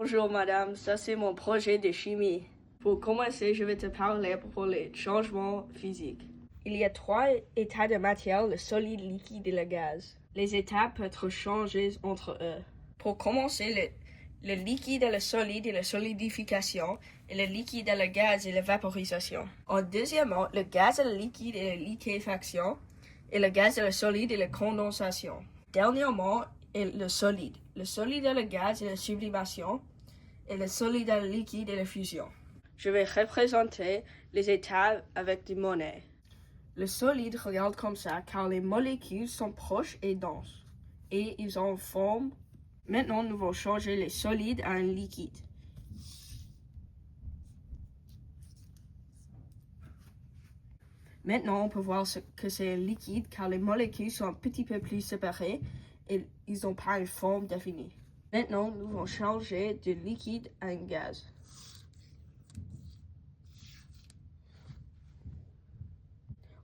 Bonjour madame, ça c'est mon projet de chimie. Pour commencer, je vais te parler pour les changements physiques. Il y a 3 états de matière, le solide, le liquide et le gaz. Les états peuvent être changés entre eux. Pour commencer, le liquide et le solide et la solidification, et le liquide et le gaz et la vaporisation. Deuxièmement, le gaz et le liquide et la liquéfaction, et le gaz et le solide et la condensation. Dernièrement, le solide. Le solide et le gaz et la sublimation, et le solide et le liquide et la fusion. Je vais représenter les états avec des monnaies. Le solide regarde comme ça car les molécules sont proches et denses et ils ont forme. Maintenant, nous allons changer les solides à un liquide. Maintenant, on peut voir que c'est un liquide car les molécules sont un petit peu plus séparées et ils n'ont pas une forme définie. Maintenant, nous allons changer de liquide à un gaz.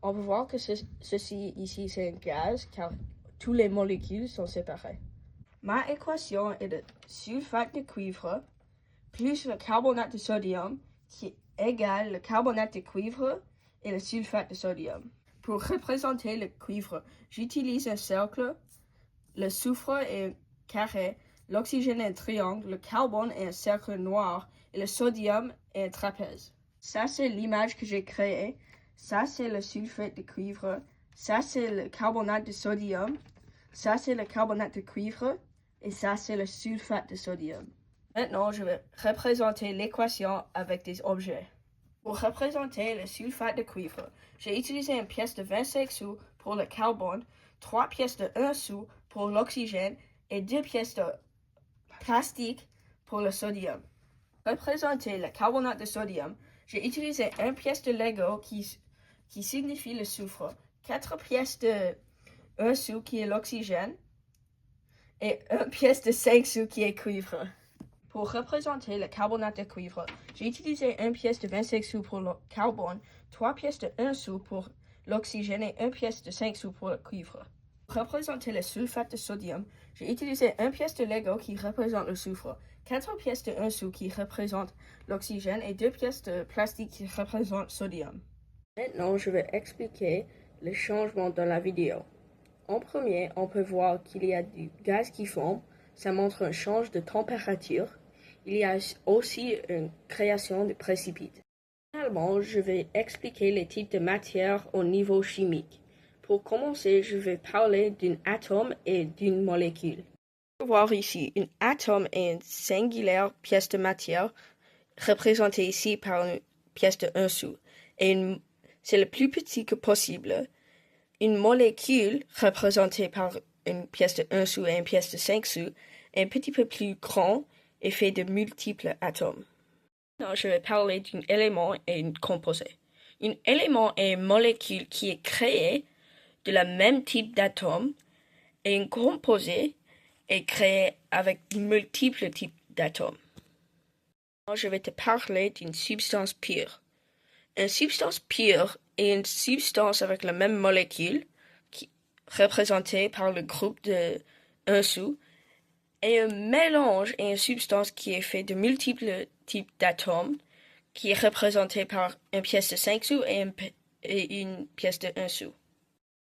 On peut voir que ceci ici c'est un gaz car toutes les molécules sont séparées. Ma équation est le sulfate de cuivre plus le carbonate de sodium qui égale le carbonate de cuivre et le sulfate de sodium. Pour représenter le cuivre, j'utilise un cercle, le soufre est un carré, l'oxygène est un triangle, le carbone est un cercle noir et le sodium est un trapèze. Ça, c'est l'image que j'ai créée. Ça, c'est le sulfate de cuivre. Ça, c'est le carbonate de sodium. Ça, c'est le carbonate de cuivre. Et ça, c'est le sulfate de sodium. Maintenant, je vais représenter l'équation avec des objets. Pour représenter le sulfate de cuivre, j'ai utilisé une pièce de 25 sous pour le carbone, 3 pièces de 1 sou pour l'oxygène et 2 pièces de plastique pour le sodium. Pour représenter le carbonate de sodium, j'ai utilisé 1 pièce de Lego qui signifie le soufre, 4 pièces de 1 sou qui est l'oxygène et 1 pièce de 5 sous qui est cuivre. Pour représenter le carbonate de cuivre, j'ai utilisé 1 pièce de 25 sous pour le carbone, 3 pièces de 1 sou pour l'oxygène et 1 pièce de 5 sous pour le cuivre. Pour représenter le sulfate de sodium, j'ai utilisé 1 pièce de Lego qui représente le soufre, 4 pièces de 1 sou qui représentent l'oxygène et 2 pièces de plastique qui représentent le sodium. Maintenant, je vais expliquer les changements dans la vidéo. En premier, on peut voir qu'il y a du gaz qui fond, ça montre un change de température. Il y a aussi une création de précipites. Finalement, je vais expliquer les types de matières au niveau chimique. Pour commencer, je vais parler d'un atome et d'une molécule. On peut voir ici, un atome est une singulière pièce de matière, représentée ici par une pièce de 1 sou. Et c'est le plus petit que possible. Une molécule, représentée par une pièce de 1 sou et une pièce de 5 sous, est un petit peu plus grand et fait de multiples atomes. Maintenant, je vais parler d'un élément et un composé. Un élément est une molécule qui est créée de la même type d'atome et un composé est créé avec multiples types d'atomes. Maintenant, je vais te parler d'une substance pure. Une substance pure est une substance avec la même molécule, représentée par le groupe de 1 sou, et un mélange est une substance qui est faite de multiples types d'atomes, qui est représentée par une pièce de 5 sous et une pièce de 1 sou.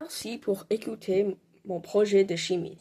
Merci pour écouter mon projet de chimie.